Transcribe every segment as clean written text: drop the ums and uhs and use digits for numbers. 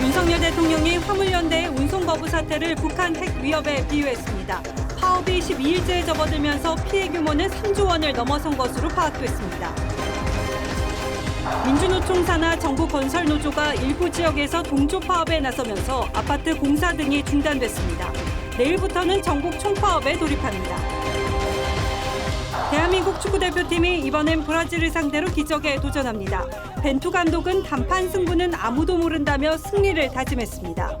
윤석열 대통령이 화물연대의 운송 거부 사태를 북한 핵 위협에 비유했습니다. 파업이 12일째에 접어들면서 피해 규모는 3조 원을 넘어선 것으로 파악됐습니다. 민주노총 산하 정부건설노조가 일부 지역에서 동조 파업에 나서면서 아파트 공사 등이 중단됐습니다. 내일부터는 전국 총파업에 돌입합니다. 대한민국 축구대표팀이 이번엔 브라질을 상대로 기적에 도전합니다. 벤투 감독은 단판 승부는 아무도 모른다며 승리를 다짐했습니다.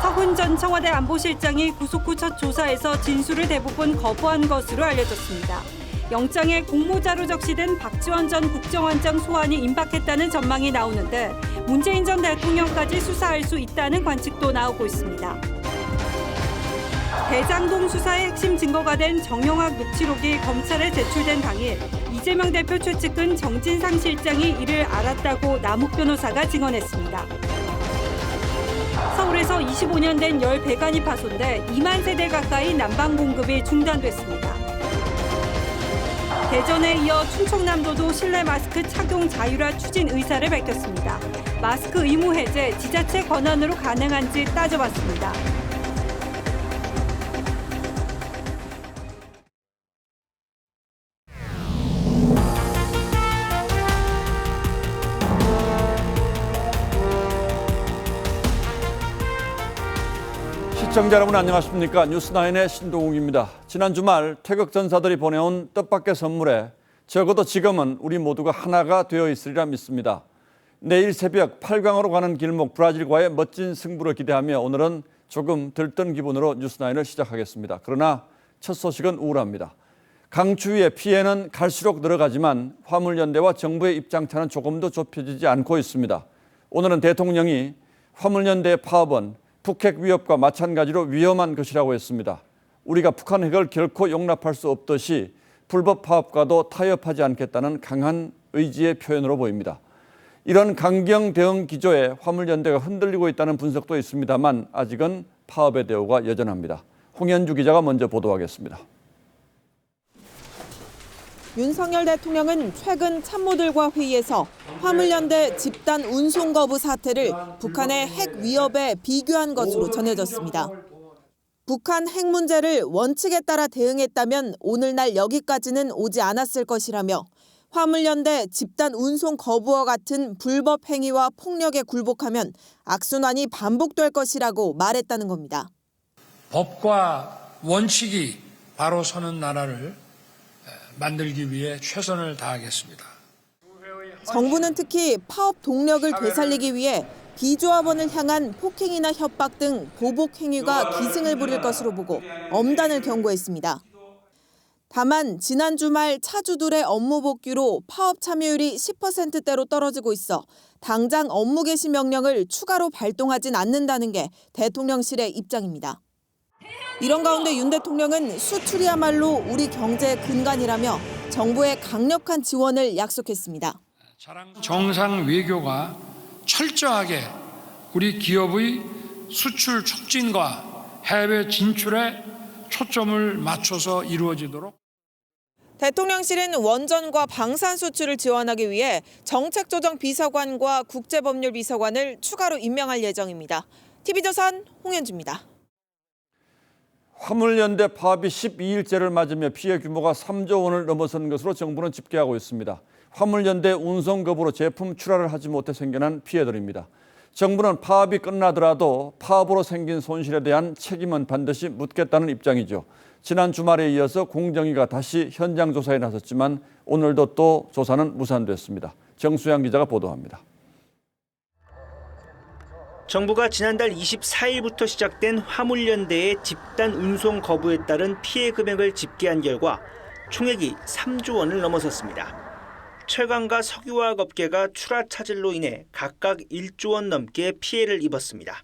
서훈 전 청와대 안보실장이 구속 후 첫 조사에서 진술을 대부분 거부한 것으로 알려졌습니다. 영장에 공모자로 적시된 박지원 전 국정원장 소환이 임박했다는 전망이 나오는데 문재인 전 대통령까지 수사할 수 있다는 관측도 나오고 있습니다. 대장동 수사의 핵심 증거가 된 정영학 녹취록이 검찰에 제출된 당일 이재명 대표 최측근 정진상 실장이 이를 알았다고 남욱 변호사가 증언했습니다. 서울에서 25년 된 열 배관이 파손돼 2만 세대 가까이 난방 공급이 중단됐습니다. 대전에 이어 충청남도도 실내 마스크 착용 자율화 추진 의사를 밝혔습니다. 마스크 의무 해제 지자체 권한으로 가능한지 따져봤습니다. 시청자 여러분 안녕하십니까? 뉴스9의 신동욱입니다. 지난 주말 태극 전사들이 보내온 뜻밖의 선물에 적어도 지금은 우리 모두가 하나가 되어 있으리라 믿습니다. 내일 새벽 8강으로 가는 길목 브라질과의 멋진 승부를 기대하며 오늘은 조금 들뜬 기분으로 뉴스9을 시작하겠습니다. 그러나 첫 소식은 우울합니다. 강추위의 피해는 갈수록 늘어가지만 화물연대와 정부의 입장차는 조금도 좁혀지지 않고 있습니다. 오늘은 대통령이 화물연대의 파업은 북핵 위협과 마찬가지로 위험한 것이라고 했습니다. 우리가 북한 핵을 결코 용납할 수 없듯이 불법 파업과도 타협하지 않겠다는 강한 의지의 표현으로 보입니다. 이런 강경 대응 기조에 화물연대가 흔들리고 있다는 분석도 있습니다만 아직은 파업의 대우가 여전합니다. 홍현주 기자가 먼저 보도하겠습니다. 윤석열 대통령은 최근 참모들과 회의에서 화물연대 집단 운송 거부 사태를 북한의 핵 위협에 비교한 것으로 전해졌습니다. 북한 핵 문제를 원칙에 따라 대응했다면 오늘날 여기까지는 오지 않았을 것이라며 화물연대 집단 운송 거부와 같은 불법 행위와 폭력에 굴복하면 악순환이 반복될 것이라고 말했다는 겁니다. 법과 원칙이 바로 서는 나라를 만들기 위해 최선을 다하겠습니다. 정부는 특히 파업 동력을 되살리기 위해 비조합원을 향한 폭행이나 협박 등 보복 행위가 기승을 부릴 것으로 보고 엄단을 경고했습니다. 다만 지난 주말 차주들의 업무 복귀로 파업 참여율이 10%대로 떨어지고 있어 당장 업무 개시 명령을 추가로 발동하진 않는다는 게 대통령실의 입장입니다. 이런 가운데 윤 대통령은 수출이야말로 우리 경제의 근간이라며 정부의 강력한 지원을 약속했습니다. 정상 외교가 철저하게 우리 기업의 수출 촉진과 해외 진출에 초점을 맞춰서 이루어지도록. 대통령실은 원전과 방산 수출을 지원하기 위해 정책조정비서관과 국제법률비서관을 추가로 임명할 예정입니다. TV조선 홍현주입니다. 화물연대 파업이 12일째를 맞으며 피해 규모가 3조 원을 넘어선 것으로 정부는 집계하고 있습니다. 화물연대 운송 거부로 제품 출하를 하지 못해 생겨난 피해들입니다. 정부는 파업이 끝나더라도 파업으로 생긴 손실에 대한 책임은 반드시 묻겠다는 입장이죠. 지난 주말에 이어서 공정위가 다시 현장 조사에 나섰지만 오늘도 또 조사는 무산됐습니다. 정수양 기자가 보도합니다. 정부가 지난달 24일부터 시작된 화물연대의 집단 운송 거부에 따른 피해 금액을 집계한 결과 총액이 3조 원을 넘어섰습니다. 철강과 석유화학 업계가 출하 차질로 인해 각각 1조 원 넘게 피해를 입었습니다.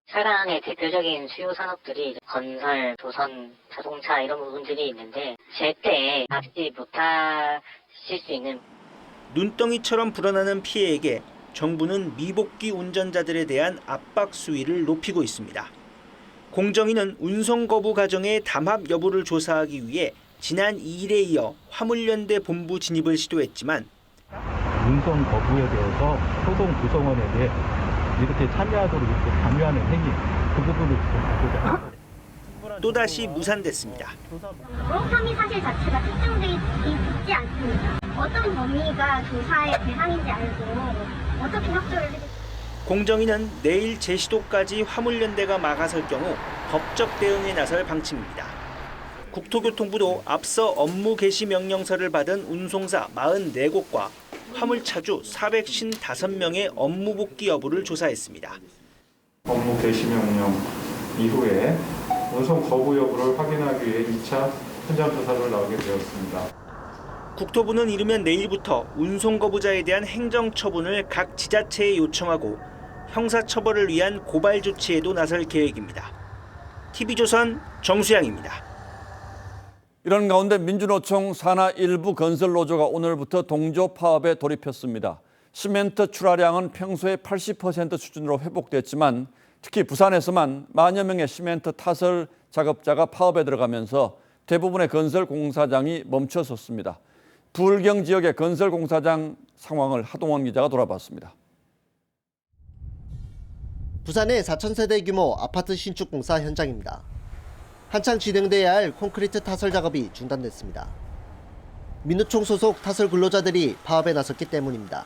철강의 대표적인 수요 산업들이 건설, 조선, 자동차 이런 부분들이 있는데 제때 납치 못하실 수 있는 눈덩이처럼 불어나는 피해에게 정부는 미복귀 운전자들에 대한 압박 수위를 높이고 있습니다. 공정위는 운송 거부 가정의 담합 여부를 조사하기 위해 지난 2일에 이어 화물연대 본부 진입을 시도했지만 운송 거부에 대해서 소송 구성원에 대해 이렇게 참여하도록 이렇게 강요하는 행위, 그 부분을 좀 보고자 합니다. 또다시 무산됐습니다. 혐의 사실 자체가 특정되어 있지 않습니다. 어떤 범위가 조사의 대상인지 알고 어떻게 협조를 해주세요. 공정위는 내일 제시도까지 화물연대가 막아설 경우 법적 대응에 나설 방침입니다. 국토교통부도 앞서 업무 개시 명령서를 받은 운송사 44곳과 화물차주 455명의 업무 복귀 여부를 조사했습니다. 업무 개시 명령 이후에 운송 거부 여부를 확인하기 위해 2차 현장 조사를 나오게 되었습니다. 국토부는 이르면 내일부터 운송 거부자에 대한 행정 처분을 각 지자체에 요청하고 형사 처벌을 위한 고발 조치에도 나설 계획입니다. TV조선 정수양입니다. 이런 가운데 민주노총 산하 일부 건설 노조가 오늘부터 동조 파업에 돌입했습니다. 시멘트 출하량은 평소의 80% 수준으로 회복됐지만 특히 부산에서만 만여 명의 시멘트 타설 작업자가 파업에 들어가면서 대부분의 건설 공사장이 멈춰섰습니다. 부울경 지역의 건설 공사장 상황을 하동원 기자가 돌아봤습니다. 부산의 4,000세대 규모 아파트 신축 공사 현장입니다. 한창 진행돼야 할 콘크리트 타설 작업이 중단됐습니다. 민노총 소속 타설 근로자들이 파업에 나섰기 때문입니다.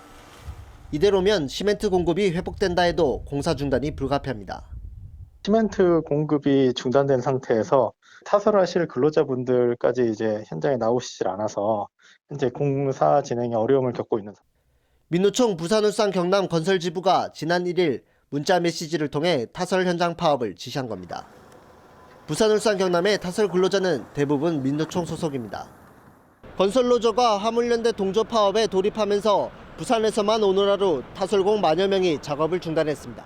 이대로면 시멘트 공급이 회복된다 해도 공사 중단이 불가피합니다. 시멘트 공급이 중단된 상태에서 타설하실 근로자분들까지 이제 현장에 나오시질 않아서 현재 공사 진행에 어려움을 겪고 있는 상황입니다. 민노총 부산, 울산, 경남 건설지부가 지난 1일 문자 메시지를 통해 타설 현장 파업을 지시한 겁니다. 부산, 울산, 경남의 타설 근로자는 대부분 민노총 소속입니다. 건설노조가 화물연대 동조 파업에 돌입하면서 부산에서만 오늘 하루 타설공 만여 명이 작업을 중단했습니다.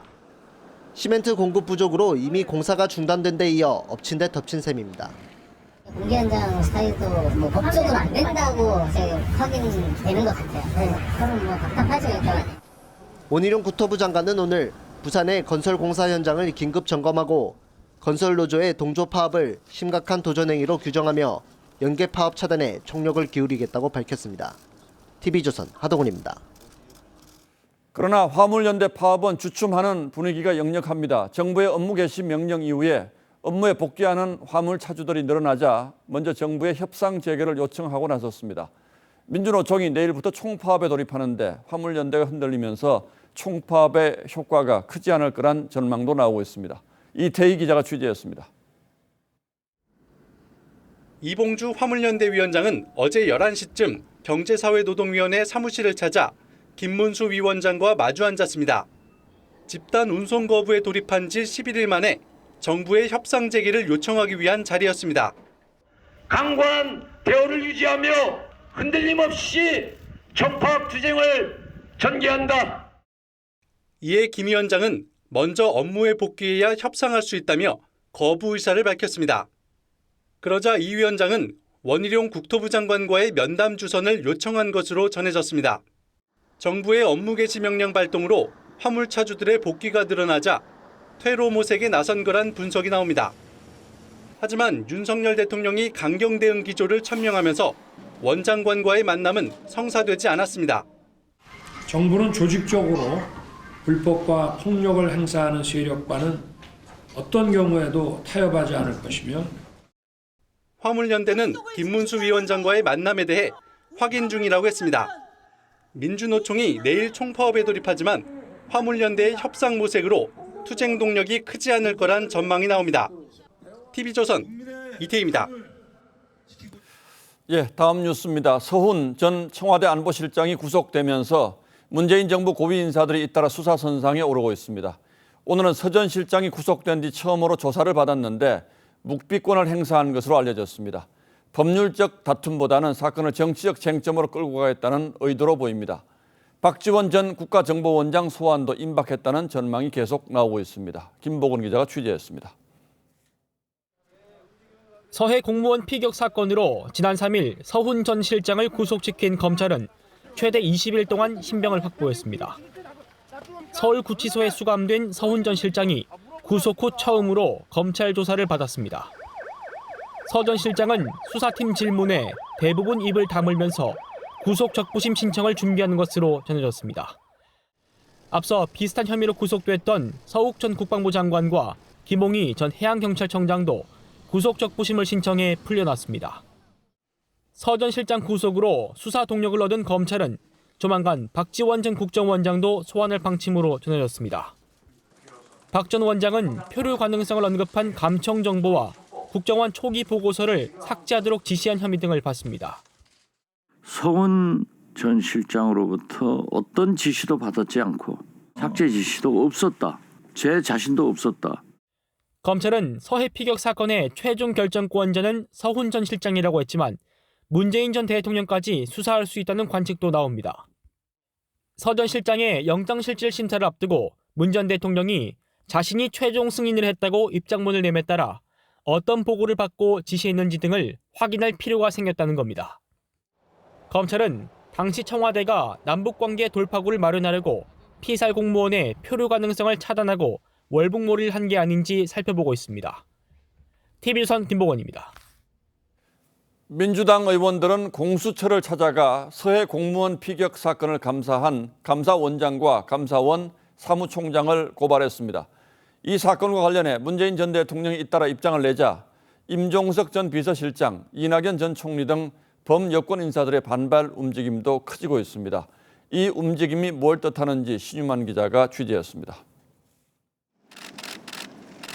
시멘트 공급 부족으로 이미 공사가 중단된 데 이어 엎친 데 덮친 셈입니다. 공개 현장 사이도 뭐 법적으로 안 된다고 확인되는 것 같아요. 그럼 뭐 답답하죠 일단. 원희룡 국토부 장관은 오늘 부산의 건설 공사 현장을 긴급 점검하고 건설노조의 동조 파업을 심각한 도전 행위로 규정하며 연계 파업 차단에 총력을 기울이겠다고 밝혔습니다. TV조선 하동훈입니다. 그러나 화물연대 파업은 주춤하는 분위기가 역력합니다. 정부의 업무 개시 명령 이후에 업무에 복귀하는 화물차주들이 늘어나자 먼저 정부의 협상 재개를 요청하고 나섰습니다. 민주노총이 내일부터 총파업에 돌입하는데 화물연대가 흔들리면서 총파업의 효과가 크지 않을 거란 전망도 나오고 있습니다. 이태희 기자가 취재했습니다. 이봉주 화물연대 위원장은 어제 11시쯤 경제사회노동위원회 사무실을 찾아 김문수 위원장과 마주 앉았습니다. 집단 운송 거부에 돌입한 지 11일 만에 정부의 협상 재개를 요청하기 위한 자리였습니다. 강고한 대우를 유지하며 흔들림 없이 총파업 투쟁을 전개한다. 이에 김 위원장은 먼저 업무에 복귀해야 협상할 수 있다며 거부 의사를 밝혔습니다. 그러자 이 위원장은 원희룡 국토부 장관과의 면담 주선을 요청한 것으로 전해졌습니다. 정부의 업무 개시 명령 발동으로 화물차주들의 복귀가 늘어나자 퇴로 모색에 나선 거란 분석이 나옵니다. 하지만 윤석열 대통령이 강경 대응 기조를 천명하면서 원 장관과의 만남은 성사되지 않았습니다. 정부는 조직적으로 불법과 폭력을 행사하는 세력과는 어떤 경우에도 타협하지 않을 것이며 화물연대는 김문수 위원장과의 만남에 대해 확인 중이라고 했습니다. 민주노총이 내일 총파업에 돌입하지만 화물연대의 협상 모색으로 투쟁 동력이 크지 않을 거란 전망이 나옵니다. TV조선 이태희입니다. 다음 뉴스입니다. 서훈 전 청와대 안보실장이 구속되면서 문재인 정부 고위 인사들이 잇따라 수사선상에 오르고 있습니다. 오늘은 서 전 실장이 구속된 뒤 처음으로 조사를 받았는데 묵비권을 행사한 것으로 알려졌습니다. 법률적 다툼보다는 사건을 정치적 쟁점으로 끌고 가겠다는 의도로 보입니다. 박지원 전 국가정보원장 소환도 임박했다는 전망이 계속 나오고 있습니다. 김보근 기자가 취재했습니다. 서해 공무원 피격 사건으로 지난 3일 서훈 전 실장을 구속시킨 검찰은 최대 20일 동안 신병을 확보했습니다. 서울구치소에 수감된 서훈 전 실장이 구속 후 처음으로 검찰 조사를 받았습니다. 서 전 실장은 수사팀 질문에 대부분 입을 다물면서 구속 적부심 신청을 준비하는 것으로 전해졌습니다. 앞서 비슷한 혐의로 구속됐던 서욱 전 국방부 장관과 김홍희 전 해양경찰청장도 구속 적부심을 신청해 풀려났습니다. 서 전 실장 구속으로 수사 동력을 얻은 검찰은 조만간 박지원 전 국정원장도 소환할 방침으로 전해졌습니다. 박 전 원장은 표류 가능성을 언급한 감청 정보와 국정원 초기 보고서를 삭제하도록 지시한 혐의 등을 받습니다. 서훈 전 실장으로부터 어떤 지시도 받았지 않고 삭제 지시도 없었다. 제 자신도 없었다. 검찰은 서해 피격 사건의 최종 결정권자는 서훈 전 실장이라고 했지만 문재인 전 대통령까지 수사할 수 있다는 관측도 나옵니다. 서 전 실장의 영장실질 심사를 앞두고 문 전 대통령이 자신이 최종 승인을 했다고 입장문을 내매 따라 어떤 보고를 받고 지시했는지 등을 확인할 필요가 생겼다는 겁니다. 검찰은 당시 청와대가 남북관계 돌파구를 마련하려고 피살 공무원의 표류 가능성을 차단하고 월북몰이를 한 게 아닌지 살펴보고 있습니다. TV조선 김보건입니다. 민주당 의원들은 공수처를 찾아가 서해 공무원 피격 사건을 감사한 감사원장과 감사원 사무총장을 고발했습니다. 이 사건과 관련해 문재인 전 대통령이 잇따라 입장을 내자 임종석 전 비서실장, 이낙연 전 총리 등 범여권 인사들의 반발 움직임도 커지고 있습니다. 이 움직임이 뭘 뜻하는지 신유만 기자가 취재했습니다.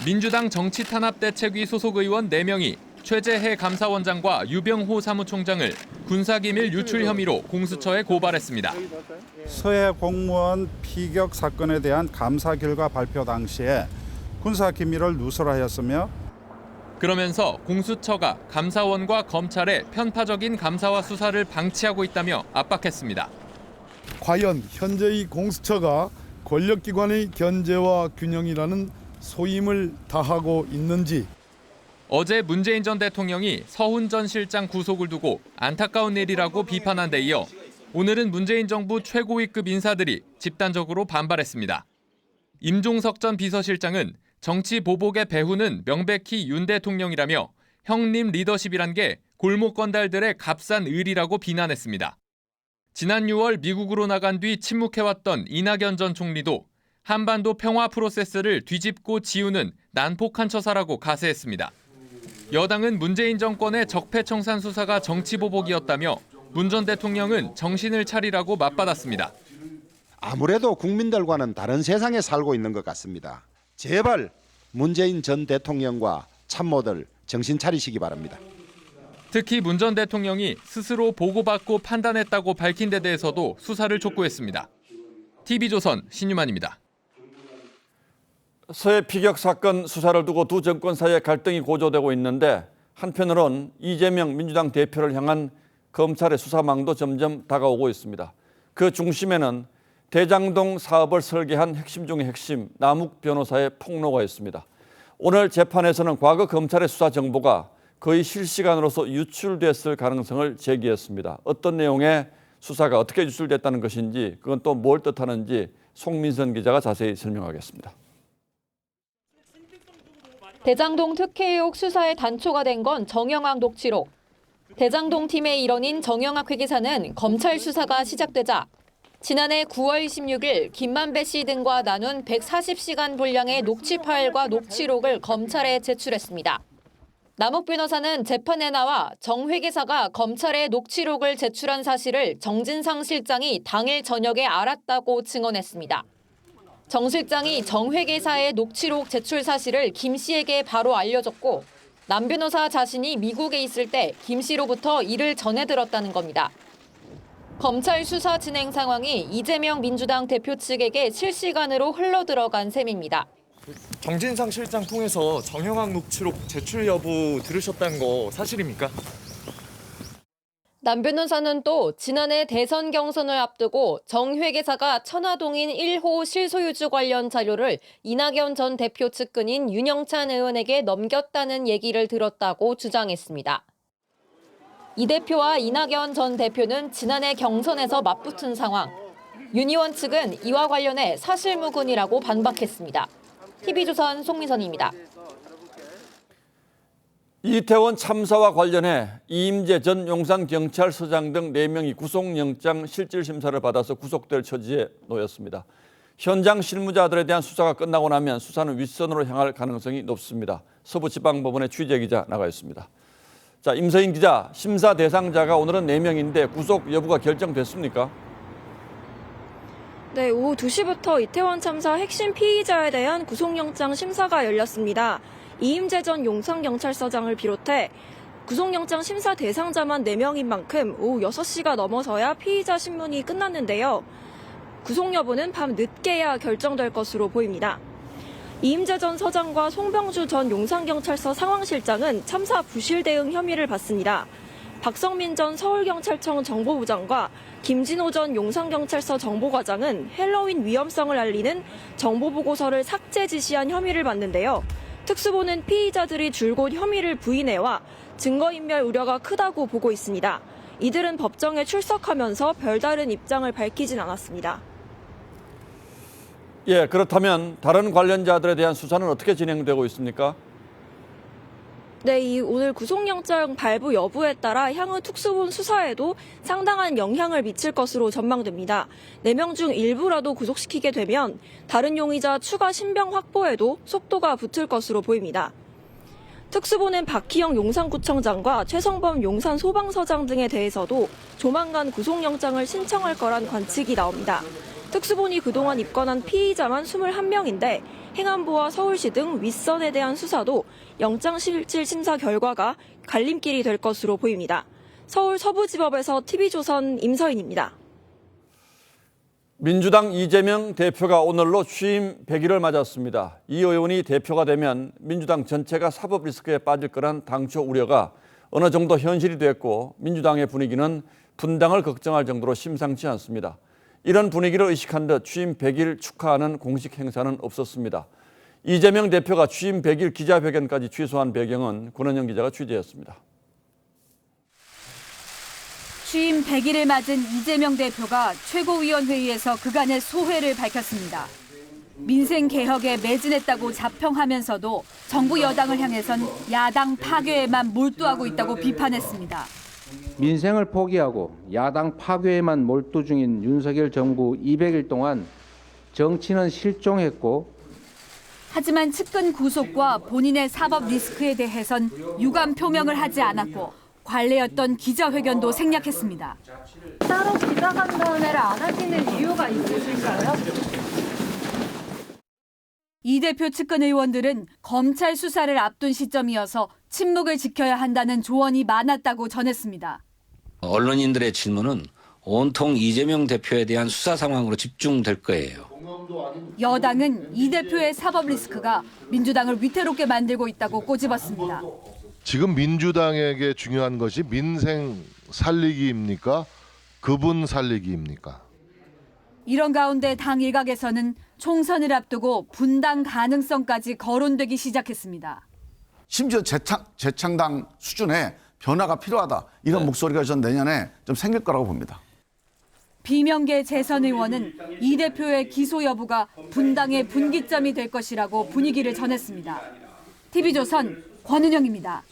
민주당 정치탄압대책위 소속 의원 4명이 최재해 감사원장과 유병호 사무총장을 군사기밀 유출 혐의로 공수처에 고발했습니다. 서해 공무원 피격 사건에 대한 감사 결과 발표 당시에 군사기밀을 누설하였으며 그러면서 공수처가 감사원과 검찰의 편파적인 감사와 수사를 방치하고 있다며 압박했습니다. 과연 현재의 공수처가 권력기관의 견제와 균형이라는 소임을 다하고 있는지. 어제 문재인 전 대통령이 서훈 전 실장 구속을 두고 안타까운 일이라고 비판한 데 이어 오늘은 문재인 정부 최고위급 인사들이 집단적으로 반발했습니다. 임종석 전 비서실장은 정치 보복의 배후는 명백히 윤 대통령이라며 형님 리더십이란 게 골목 건달들의 값싼 의리라고 비난했습니다. 지난 6월 미국으로 나간 뒤 침묵해왔던 이낙연 전 총리도 한반도 평화 프로세스를 뒤집고 지우는 난폭한 처사라고 가세했습니다. 여당은 문재인 정권의 적폐청산 수사가 정치보복이었다며 문 전 대통령은 정신을 차리라고 맞받았습니다. 아무래도 국민들과는 다른 세상에 살고 있는 것 같습니다. 제발 문재인 전 대통령과 참모들 정신 차리시기 바랍니다. 특히 문 전 대통령이 스스로 보고받고 판단했다고 밝힌 데 대해서도 수사를 촉구했습니다. TV조선 신유만입니다. 서해 피격 사건 수사를 두고 두 정권 사이에 갈등이 고조되고 있는데 한편으론 이재명 민주당 대표를 향한 검찰의 수사망도 점점 다가오고 있습니다. 그 중심에는 대장동 사업을 설계한 핵심 중의 핵심 남욱 변호사의 폭로가 있습니다. 오늘 재판에서는 과거 검찰의 수사 정보가 거의 실시간으로서 유출됐을 가능성을 제기했습니다. 어떤 내용의 수사가 어떻게 유출됐다는 것인지 그건 또 뭘 뜻하는지 송민선 기자가 자세히 설명하겠습니다. 대장동 특혜 의혹 수사의 단초가 된 건 정영학 녹취록. 대장동 팀의 일원인 정영학 회계사는 검찰 수사가 시작되자 지난해 9월 26일 김만배 씨 등과 나눈 140시간 분량의 녹취 파일과 녹취록을 검찰에 제출했습니다. 남욱 변호사는 재판에 나와 정 회계사가 검찰에 녹취록을 제출한 사실을 정진상 실장이 당일 저녁에 알았다고 증언했습니다. 정 실장이 정 회계사의 녹취록 제출 사실을 김 씨에게 바로 알려줬고 남 변호사 자신이 미국에 있을 때 김 씨로부터 이를 전해 들었다는 겁니다. 검찰 수사 진행 상황이 이재명 민주당 대표 측에게 실시간으로 흘러들어간 셈입니다. 정진상 실장 통해서 정영학 녹취록 제출 여부 들으셨다는 거 사실입니까? 남 변호사는 또 지난해 대선 경선을 앞두고 정 회계사가 천화동인 1호 실소유주 관련 자료를 이낙연 전 대표 측근인 윤영찬 의원에게 넘겼다는 얘기를 들었다고 주장했습니다. 이 대표와 이낙연 전 대표는 지난해 경선에서 맞붙은 상황. 윤 의원 측은 이와 관련해 사실무근이라고 반박했습니다. TV조선 송민선입니다. 이태원 참사와 관련해 이임재 전 용산경찰서장 등 4명이 구속영장 실질심사를 받아서 구속될 처지에 놓였습니다. 현장 실무자들에 대한 수사가 끝나고 나면 수사는 윗선으로 향할 가능성이 높습니다. 서부지방법원의 취재기자 나가 있습니다. 자, 임서인 기자, 심사 대상자가 오늘은 4명인데 구속 여부가 결정됐습니까? 네, 오후 2시부터 이태원 참사 핵심 피의자에 대한 구속영장 심사가 열렸습니다. 이임재 전 용산경찰서장을 비롯해 구속영장 심사 대상자만 4명인 만큼 오후 6시가 넘어서야 피의자 신문이 끝났는데요. 구속 여부는 밤 늦게야 결정될 것으로 보입니다. 이임재 전 서장과 송병주 전 용산경찰서 상황실장은 참사 부실 대응 혐의를 받습니다. 박성민 전 서울경찰청 정보부장과 김진호 전 용산경찰서 정보과장은 헬로윈 위험성을 알리는 정보보고서를 삭제 지시한 혐의를 받는데요. 특수부는 피의자들이 줄곧 혐의를 부인해와 증거인멸 우려가 크다고 보고 있습니다. 이들은 법정에 출석하면서 별다른 입장을 밝히진 않았습니다. 예, 그렇다면 다른 관련자들에 대한 수사는 어떻게 진행되고 있습니까? 네, 오늘 구속영장 발부 여부에 따라 향후 특수본 수사에도 상당한 영향을 미칠 것으로 전망됩니다. 4명 중 일부라도 구속시키게 되면 다른 용의자 추가 신병 확보에도 속도가 붙을 것으로 보입니다. 특수본은 박희영 용산구청장과 최성범 용산소방서장 등에 대해서도 조만간 구속영장을 신청할 거란 관측이 나옵니다. 특수본이 그동안 입건한 피의자만 21명인데 행안부와 서울시 등 윗선에 대한 수사도 영장실질심사 결과가 갈림길이 될 것으로 보입니다. 서울 서부지법에서 TV조선 임서인입니다. 민주당 이재명 대표가 오늘로 취임 100일을 맞았습니다. 이 의원이 대표가 되면 민주당 전체가 사법 리스크에 빠질 거란 당초 우려가 어느 정도 현실이 됐고 민주당의 분위기는 분당을 걱정할 정도로 심상치 않습니다. 이런 분위기를 의식한 듯 취임 100일 축하하는 공식 행사는 없었습니다. 이재명 대표가 취임 100일 기자회견까지 취소한 배경은 권은영 기자가 취재했습니다. 취임 100일을 맞은 이재명 대표가 최고위원회의에서 그간의 소회를 밝혔습니다. 민생 개혁에 매진했다고 자평하면서도 정부 여당을 향해선 야당 파괴에만 몰두하고 있다고 비판했습니다. 민생을 포기하고 야당 파괴에만 몰두 중인 윤석열 정부 200일 동안 정치는 실종했고 하지만 측근 구속과 본인의 사법 리스크에 대해선 유감 표명을 하지 않았고 관례였던 기자회견도 생략했습니다. 따로 기자간담회를 안 하시는 이유가 있으실까요? 이 대표 측근 의원들은 검찰 수사를 앞둔 시점이어서 침묵을 지켜야 한다는 조언이 많았다고 전했습니다. 언론인들의 질문은 온통 이재명 대표에 대한 수사 상황으로 집중될 거예요. 여당은 이 대표의 사법 리스크가 민주당을 위태롭게 만들고 있다고 꼬집었습니다. 지금 민주당에게 중요한 것이 민생 살리기입니까? 그분 살리기입니까? 이런 가운데 당 일각에서는 총선을 앞두고 분당 가능성까지 거론되기 시작했습니다. 심지어 재창당 수준의 변화가 필요하다. 이런 목소리가 전 내년에 좀 생길 거라고 봅니다. 비명계 재선 의원은 이 대표의 기소 여부가 분당의 분기점이 될 것이라고 분위기를 전했습니다. TV조선 권은영입니다.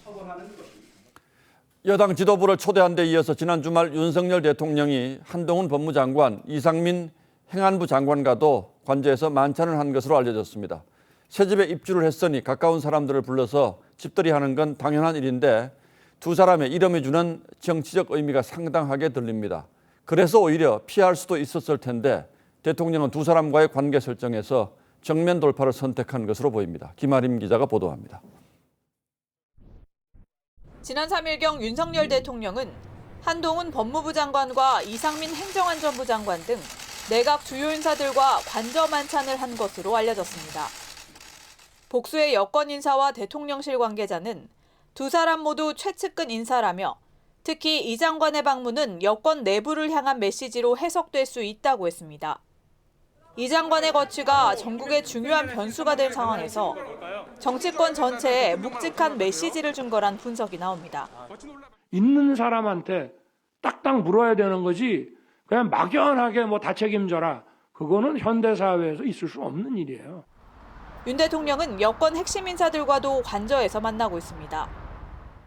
여당 지도부를 초대한 데 이어서 지난 주말 윤석열 대통령이 한동훈 법무장관, 이상민 행안부 장관과도 관저에서 만찬을 한 것으로 알려졌습니다. 새집에 입주를 했으니 가까운 사람들을 불러서 집들이 하는 건 당연한 일인데 두 사람의 이름이 주는 정치적 의미가 상당하게 들립니다. 그래서 오히려 피할 수도 있었을 텐데 대통령은 두 사람과의 관계 설정에서 정면 돌파를 선택한 것으로 보입니다. 김아림 기자가 보도합니다. 지난 3일경 윤석열 대통령은 한동훈 법무부 장관과 이상민 행정안전부 장관 등 내각 주요 인사들과 관저 만찬을 한 것으로 알려졌습니다. 복수의 여권 인사와 대통령실 관계자는 두 사람 모두 최측근 인사라며 특히 이 장관의 방문은 여권 내부를 향한 메시지로 해석될 수 있다고 했습니다. 이 장관의 거취가 전국의 중요한 변수가 될 상황에서 정치권 전체에 묵직한 메시지를 준 거란 분석이 나옵니다. 있는 사람한테 딱딱 물어야 되는 거지 그냥 막연하게 다 책임져라. 그거는 현대사회에서 있을 수 없는 일이에요. 윤 대통령은 여권 핵심 인사들과도 관저에서 만나고 있습니다.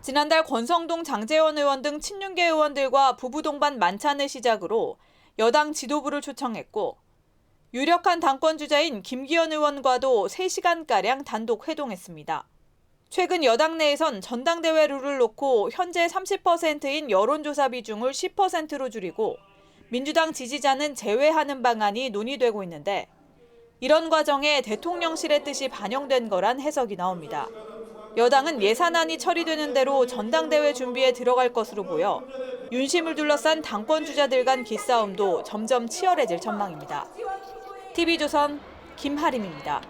지난달 권성동, 장제원 의원 등 친윤계 의원들과 부부 동반 만찬을 시작으로 여당 지도부를 초청했고 유력한 당권 주자인 김기현 의원과도 3시간가량 단독 회동했습니다. 최근 여당 내에선 전당대회 룰을 놓고 현재 30%인 여론조사 비중을 10%로 줄이고 민주당 지지자는 제외하는 방안이 논의되고 있는데 이런 과정에 대통령실의 뜻이 반영된 거란 해석이 나옵니다. 여당은 예산안이 처리되는 대로 전당대회 준비에 들어갈 것으로 보여 윤심을 둘러싼 당권 주자들 간 기싸움도 점점 치열해질 전망입니다. TV조선 김하림입니다.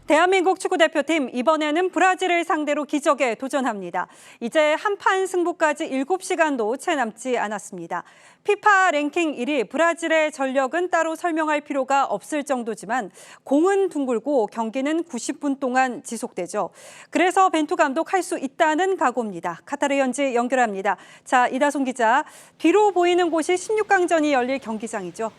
대한민국 축구대표팀 이번에는 브라질을 상대로 기적에 도전합니다. 이제 한판 승부까지 7시간도 채 남지 않았습니다. 피파 랭킹 1위 브라질의 전력은 따로 설명할 필요가 없을 정도지만 공은 둥글고 경기는 90분 동안 지속되죠. 그래서 벤투 감독 할 수 있다는 각오입니다. 카타르 현지 연결합니다. 자, 이다솜 기자, 뒤로 보이는 곳이 16강전이 열릴 경기장이죠.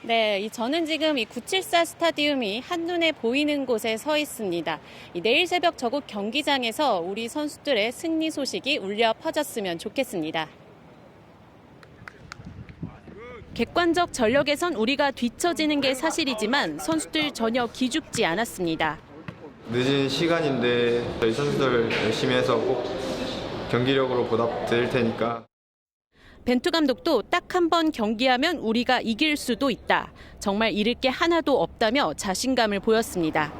네, 저는 지금 이 974 스타디움이 한눈에 보이는 곳에 서 있습니다. 내일 새벽 저곳 경기장에서 우리 선수들의 승리 소식이 울려 퍼졌으면 좋겠습니다. 객관적 전력에선 우리가 뒤처지는 게 사실이지만 선수들 전혀 기죽지 않았습니다. 늦은 시간인데 저희 선수들 열심히 해서 꼭 경기력으로 보답드릴 테니까. 벤투 감독도 딱 한 번 경기하면 우리가 이길 수도 있다. 정말 잃을 게 하나도 없다며 자신감을 보였습니다.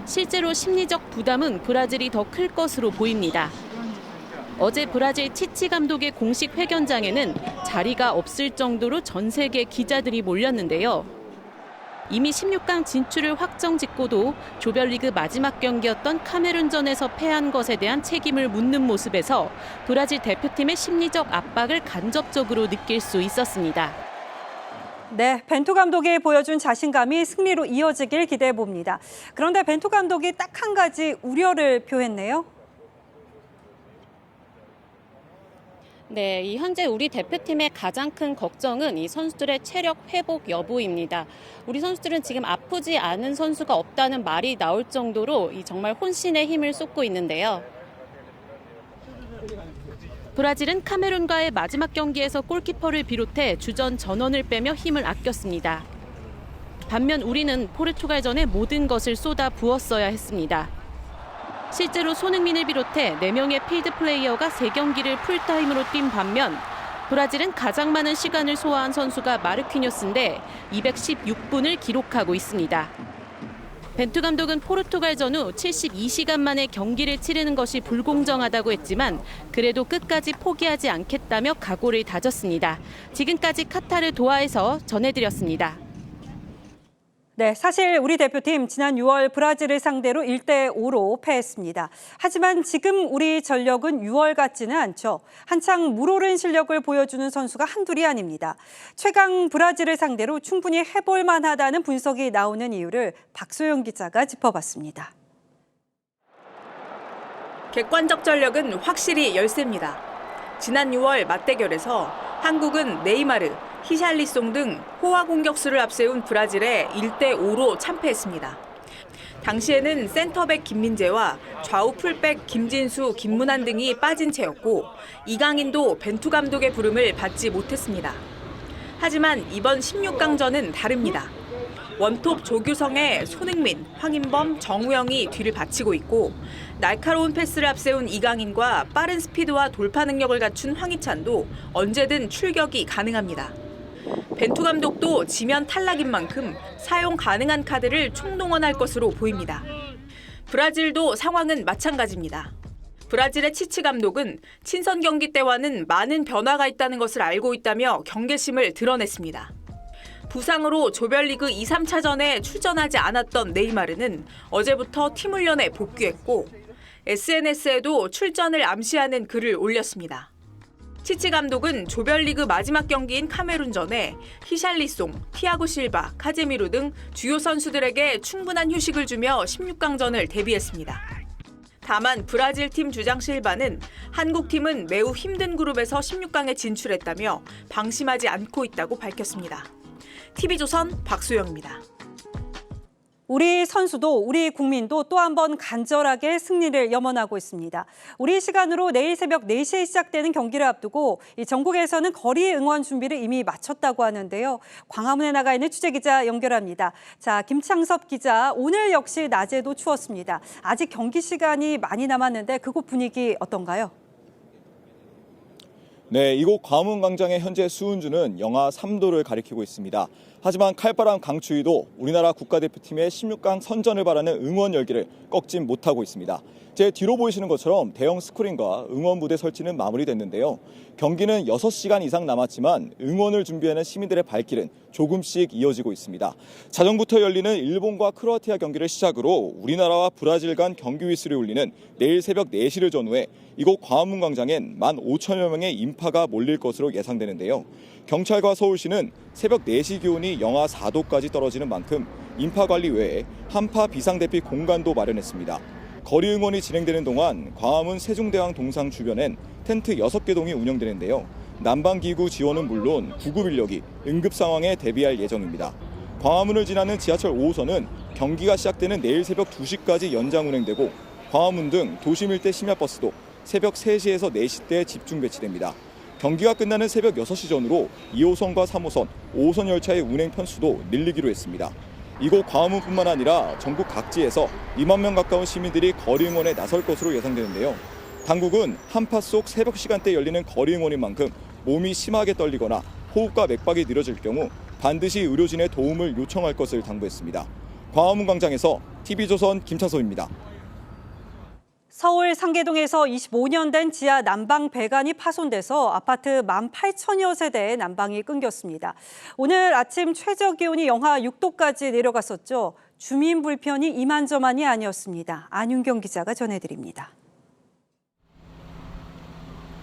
실제로 심리적 부담은 브라질이 더 클 것으로 보입니다. 어제 브라질 치치 감독의 공식 회견장에는 자리가 없을 정도로 전 세계 기자들이 몰렸는데요. 이미 16강 진출을 확정짓고도 조별리그 마지막 경기였던 카메룬전에서 패한 것에 대한 책임을 묻는 모습에서 브라질 대표팀의 심리적 압박을 간접적으로 느낄 수 있었습니다. 네, 벤투 감독이 보여준 자신감이 승리로 이어지길 기대해 봅니다. 그런데 벤투 감독이 딱 한 가지 우려를 표했네요. 네, 이 현재 우리 대표팀의 가장 큰 걱정은 이 선수들의 체력 회복 여부입니다. 우리 선수들은 지금 아프지 않은 선수가 없다는 말이 나올 정도로 정말 혼신의 힘을 쏟고 있는데요. 브라질은 카메룬과의 마지막 경기에서 골키퍼를 비롯해 주전 전원을 빼며 힘을 아꼈습니다. 반면 우리는 포르투갈전에 모든 것을 쏟아 부었어야 했습니다. 실제로 손흥민을 비롯해 4명의 필드 플레이어가 3경기를 풀타임으로 뛴 반면 브라질은 가장 많은 시간을 소화한 선수가 마르퀴뇨스인데 216분을 기록하고 있습니다. 벤투 감독은 포르투갈 전후 72시간 만에 경기를 치르는 것이 불공정하다고 했지만 그래도 끝까지 포기하지 않겠다며 각오를 다졌습니다. 지금까지 카타르 도하에서 전해드렸습니다. 네, 사실 우리 대표팀 지난 6월 브라질을 상대로 1대5로 패했습니다. 하지만 지금 우리 전력은 6월 같지는 않죠. 한창 물오른 실력을 보여주는 선수가 한둘이 아닙니다. 최강 브라질을 상대로 충분히 해볼 만하다는 분석이 나오는 이유를 박소영 기자가 짚어봤습니다. 객관적 전력은 확실히 열세입니다. 지난 6월 맞대결에서 한국은 네이마르, 히샬리송 등 호화 공격수를 앞세운 브라질에 1대5로 참패했습니다. 당시에는 센터백 김민재와 좌우 풀백 김진수, 김문환 등이 빠진 채였고 이강인도 벤투 감독의 부름을 받지 못했습니다. 하지만 이번 16강전은 다릅니다. 원톱 조규성에 손흥민, 황인범, 정우영이 뒤를 바치고 있고 날카로운 패스를 앞세운 이강인과 빠른 스피드와 돌파 능력을 갖춘 황희찬도 언제든 출격이 가능합니다. 벤투 감독도 지면 탈락인 만큼 사용 가능한 카드를 총동원할 것으로 보입니다. 브라질도 상황은 마찬가지입니다. 브라질의 치치 감독은 친선 경기 때와는 많은 변화가 있다는 것을 알고 있다며 경계심을 드러냈습니다. 부상으로 조별리그 2, 3차전에 출전하지 않았던 네이마르는 어제부터 팀 훈련에 복귀했고 SNS에도 출전을 암시하는 글을 올렸습니다. 치치 감독은 조별리그 마지막 경기인 카메룬전에 히샬리송, 티아고 실바, 카제미루 등 주요 선수들에게 충분한 휴식을 주며 16강전을 대비했습니다. 다만 브라질 팀 주장 실바는 한국 팀은 매우 힘든 그룹에서 16강에 진출했다며 방심하지 않고 있다고 밝혔습니다. TV조선 박수영입니다. 우리 선수도 우리 국민도 또 한 번 간절하게 승리를 염원하고 있습니다. 우리 시간으로 내일 새벽 4시에 시작되는 경기를 앞두고 전국에서는 거리 응원 준비를 이미 마쳤다고 하는데요. 광화문에 나가 있는 취재기자 연결합니다. 자, 김창섭 기자, 오늘 역시 낮에도 추웠습니다. 아직 경기 시간이 많이 남았는데 그곳 분위기 어떤가요? 네, 이곳 광화문광장의 현재 수온주는 영하 3도를 가리키고 있습니다. 하지만 칼바람 강추위도 우리나라 국가대표팀의 16강 선전을 바라는 응원 열기를 꺾진 못하고 있습니다. 제 뒤로 보이시는 것처럼 대형 스크린과 응원 무대 설치는 마무리됐는데요. 경기는 6시간 이상 남았지만 응원을 준비하는 시민들의 발길은 조금씩 이어지고 있습니다. 자정부터 열리는 일본과 크로아티아 경기를 시작으로 우리나라와 브라질 간 경기 휘슬을 울리는 내일 새벽 4시를 전후해 이곳 광화문광장엔 15,000여 명의 인파가 몰릴 것으로 예상되는데요. 경찰과 서울시는 새벽 4시 기온이 영하 4도까지 떨어지는 만큼 인파 관리 외에 한파 비상대피 공간도 마련했습니다. 거리 응원이 진행되는 동안 광화문 세종대왕 동상 주변엔 텐트 6개 동이 운영되는데요. 난방기구 지원은 물론 구급 인력이 응급 상황에 대비할 예정입니다. 광화문을 지나는 지하철 5호선은 경기가 시작되는 내일 새벽 2시까지 연장 운행되고 광화문 등 도심 일대 심야버스도 새벽 3시에서 4시 때 집중 배치됩니다. 경기가 끝나는 새벽 6시 전후로 2호선과 3호선, 5호선 열차의 운행 편수도 늘리기로 했습니다. 이곳 광화문뿐만 아니라 전국 각지에서 2만 명 가까운 시민들이 거리 응원에 나설 것으로 예상되는데요. 당국은 한파 속 새벽 시간대 열리는 거리 응원인 만큼 몸이 심하게 떨리거나 호흡과 맥박이 느려질 경우 반드시 의료진의 도움을 요청할 것을 당부했습니다. 광화문광장에서 TV조선 김창섭입니다. 서울 상계동에서 25년 된 지하 난방 배관이 파손돼서 아파트 18,000여 세대의 난방이 끊겼습니다. 오늘 아침 최저 기온이 영하 6도까지 내려갔었죠. 주민 불편이 이만저만이 아니었습니다. 안윤경 기자가 전해드립니다.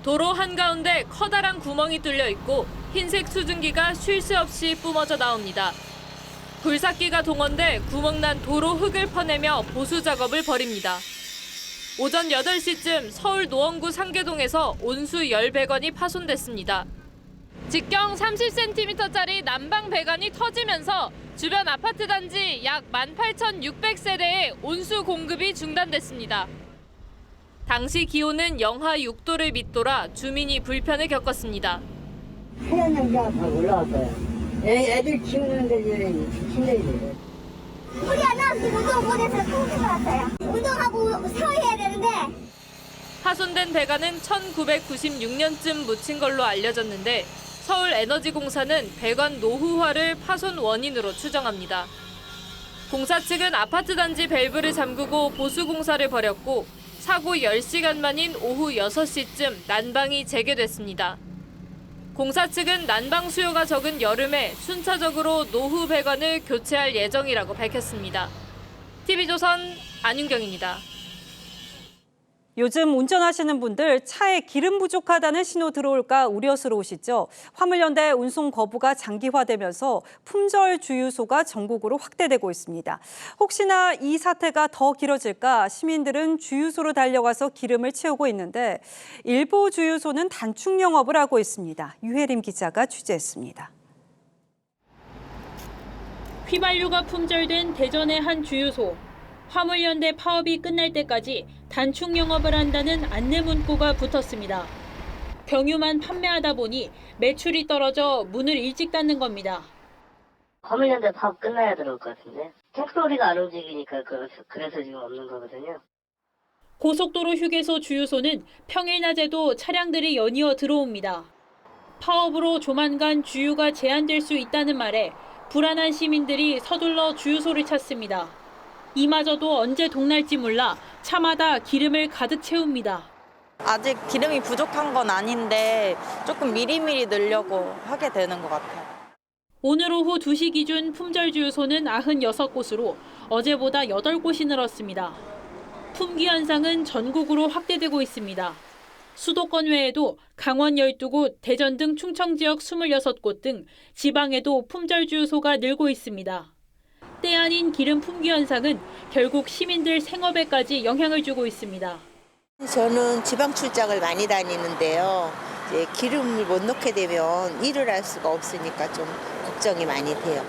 도로 한가운데 커다란 구멍이 뚫려 있고 흰색 수증기가 쉴 새 없이 뿜어져 나옵니다. 굴삭기가 동원돼 구멍난 도로 흙을 퍼내며 보수 작업을 벌입니다. 오전 8시쯤 서울 노원구 상계동에서 온수 열배관이 파손됐습니다. 직경 30cm짜리 난방 배관이 터지면서 주변 아파트 단지 약 18,600세대의 온수 공급이 중단됐습니다. 당시 기온은 영하 6도를 밑돌아 주민이 불편을 겪었습니다. 하얀 연기가 더 올라왔어요. 애들 키우는데 힘들지. 우리 아나 운동 못해서 통증 왔어요. 운동하고 샤워해야 되는데. 파손된 배관은 1996년쯤 묻힌 걸로 알려졌는데 서울에너지공사는 배관 노후화를 파손 원인으로 추정합니다. 공사 측은 아파트 단지 밸브를 잠그고 보수 공사를 벌였고 사고 10시간 만인 오후 6시쯤 난방이 재개됐습니다. 공사 측은 난방 수요가 적은 여름에 순차적으로 노후 배관을 교체할 예정이라고 밝혔습니다. TV조선 안윤경입니다. 요즘 운전하시는 분들 차에 기름 부족하다는 신호 들어올까 우려스러우시죠? 화물연대 운송 거부가 장기화되면서 품절 주유소가 전국으로 확대되고 있습니다. 혹시나 이 사태가 더 길어질까 시민들은 주유소로 달려가서 기름을 채우고 있는데 일부 주유소는 단축 영업을 하고 있습니다. 유혜림 기자가 취재했습니다. 휘발유가 품절된 대전의 한 주유소. 화물연대 파업이 끝날 때까지 단축 영업을 한다는 안내 문구가 붙었습니다. 경유만 판매하다 보니 매출이 떨어져 문을 일찍 닫는 겁니다. 화물연대 파업 끝나야 들어올 것 같은데. 택소리가 안 움직이니까 그래서 지금 없는 거거든요. 고속도로 휴게소 주유소는 평일 낮에도 차량들이 연이어 들어옵니다. 파업으로 조만간 주유가 제한될 수 있다는 말에 불안한 시민들이 서둘러 주유소를 찾습니다. 이마저도 언제 동날지 몰라 차마다 기름을 가득 채웁니다. 아직 기름이 부족한 건 아닌데 조금 미리미리 넣으려고 하게 되는 것 같아요. 오늘 오후 2시 기준 품절 주유소는 96곳으로 어제보다 8곳이 늘었습니다. 품귀 현상은 전국으로 확대되고 있습니다. 수도권 외에도 강원 12곳, 대전 등 충청 지역 26곳 등 지방에도 품절 주유소가 늘고 있습니다. 때 아닌 기름 품귀 현상은 결국 시민들 생업에까지 영향을 주고 있습니다. 저는 지방 출장을 많이 다니는데요. 이제 기름을 못 넣게 되면 일을 할 수가 없으니까 좀 걱정이 많이 돼요.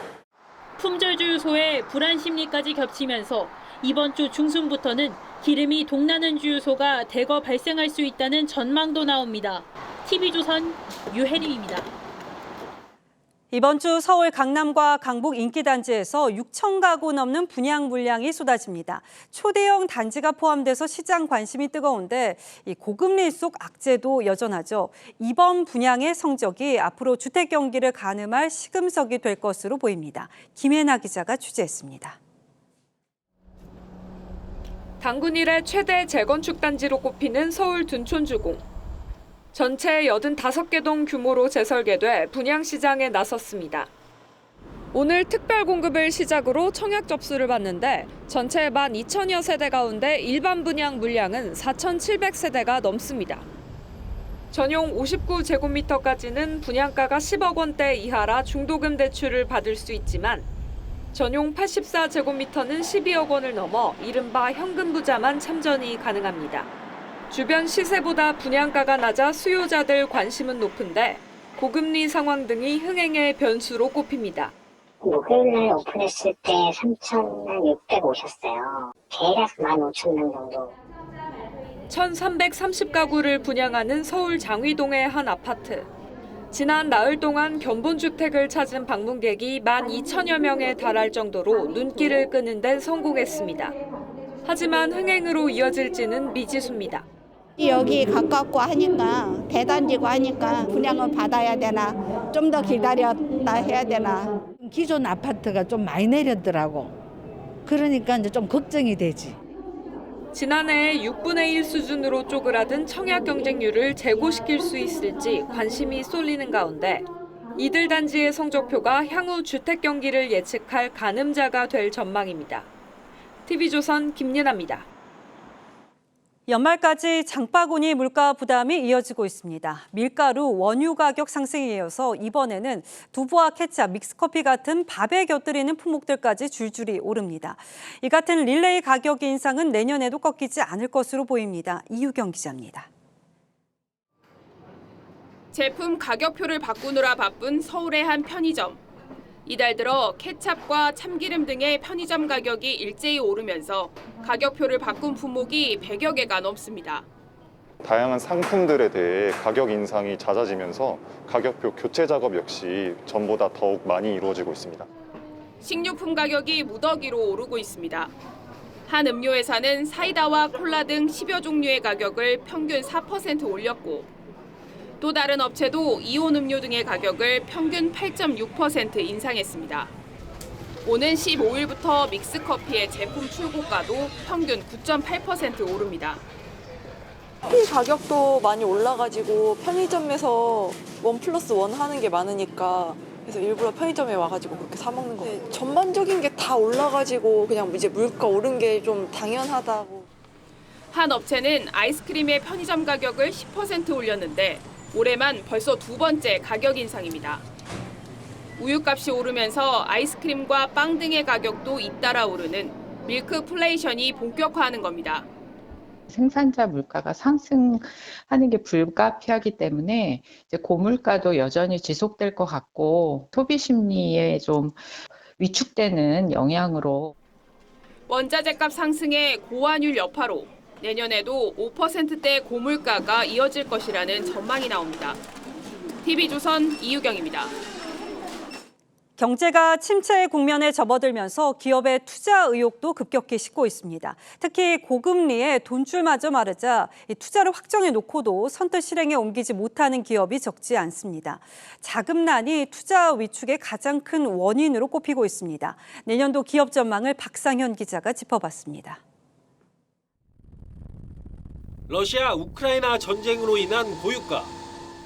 품절 주유소에 불안 심리까지 겹치면서 이번 주 중순부터는 기름이 동나는 주유소가 대거 발생할 수 있다는 전망도 나옵니다. TV조선 유혜림입니다. 이번 주 서울 강남과 강북 인기단지에서 6천 가구 넘는 분양 물량이 쏟아집니다. 초대형 단지가 포함돼서 시장 관심이 뜨거운데 이 고금리 속 악재도 여전하죠. 이번 분양의 성적이 앞으로 주택 경기를 가늠할 시금석이 될 것으로 보입니다. 김혜나 기자가 취재했습니다. 당군 이래 최대 재건축 단지로 꼽히는 서울 둔촌주공. 전체 85개 동 규모로 재설계돼 분양시장에 나섰습니다. 오늘 특별 공급을 시작으로 청약 접수를 받는데 전체 12,000여 세대 가운데 일반 분양 물량은 4,700세대가 넘습니다. 전용 59제곱미터까지는 분양가가 10억 원대 이하라 중도금 대출을 받을 수 있지만 전용 84제곱미터는 12억 원을 넘어 이른바 현금부자만 참전이 가능합니다. 주변 시세보다 분양가가 낮아 수요자들 관심은 높은데 고금리 상황 등이 흥행의 변수로 꼽힙니다. 목요일날 오픈했을 때 3,600 오셨어요. 대략 15,000명 정도. 1,330가구를 분양하는 서울 장위동의 한 아파트. 지난 나흘 동안 견본주택을 찾은 방문객이 12,000여 명에 달할 정도로 눈길을 끄는 데 성공했습니다. 하지만 흥행으로 이어질지는 미지수입니다. 여기 가깝고 하니까 대단지고 하니까 분양을 받아야 되나 좀 더 기다렸다 해야 되나. 기존 아파트가 좀 많이 내렸더라고. 그러니까 이제 좀 걱정이 되지. 지난해 6분의 1 수준으로 쪼그라든 청약 경쟁률을 제고시킬 수 있을지 관심이 쏠리는 가운데 이들 단지의 성적표가 향후 주택 경기를 예측할 가늠자가 될 전망입니다. TV조선 김예나입니다. 연말까지 장바구니 물가 부담이 이어지고 있습니다. 밀가루, 원유 가격 상승에 이어서 이번에는 두부와 케찹, 믹스커피 같은 밥에 곁들이는 품목들까지 줄줄이 오릅니다. 이 같은 릴레이 가격 인상은 내년에도 꺾이지 않을 것으로 보입니다. 이유경 기자입니다. 제품 가격표를 바꾸느라 바쁜 서울의 한 편의점. 이달 들어 케찹과 참기름 등의 편의점 가격이 일제히 오르면서 가격표를 바꾼 품목이 100여 개가 넘습니다. 다양한 상품들에 대해 가격 인상이 잦아지면서 가격표 교체 작업 역시 전보다 더욱 많이 이루어지고 있습니다. 식료품 가격이 무더기로 오르고 있습니다. 한 음료회사는 사이다와 콜라 등 10여 종류의 가격을 평균 4% 올렸고 또 다른 업체도 이온 음료 등의 가격을 평균 8.6% 인상했습니다. 오는 15일부터 믹스커피의 제품 출고가도 평균 9.8% 오릅니다. 커피 가격도 많이 올라가지고 편의점에서 1+1 하는 게 많으니까 그래서 일부러 편의점에 와가지고 그렇게 사 먹는 거 같아요. 전반적인 게 다 올라가지고 그냥 이제 물가 오른 게 좀 당연하다고. 한 업체는 아이스크림의 편의점 가격을 10% 올렸는데 올해만 벌써 두 번째 가격 인상입니다. 우유값이 오르면서 아이스크림과 빵 등의 가격도 잇따라 오르는 밀크플레이션이 본격화하는 겁니다. 생산자 물가가 상승하는 게 불가피하기 때문에 이제 고물가도 여전히 지속될 것 같고 소비 심리에 좀 위축되는 영향으로 원자재값 상승에 고환율 여파로 내년에도 5%대 고물가가 이어질 것이라는 전망이 나옵니다. TV조선 이유경입니다. 경제가 침체 국면에 접어들면서 기업의 투자 의욕도 급격히 식고 있습니다. 특히 고금리에 돈줄마저 마르자 투자를 확정해 놓고도 선뜻 실행에 옮기지 못하는 기업이 적지 않습니다. 자금난이 투자 위축의 가장 큰 원인으로 꼽히고 있습니다. 내년도 기업 전망을 박상현 기자가 짚어봤습니다. 러시아 우크라이나 전쟁으로 인한 고유가,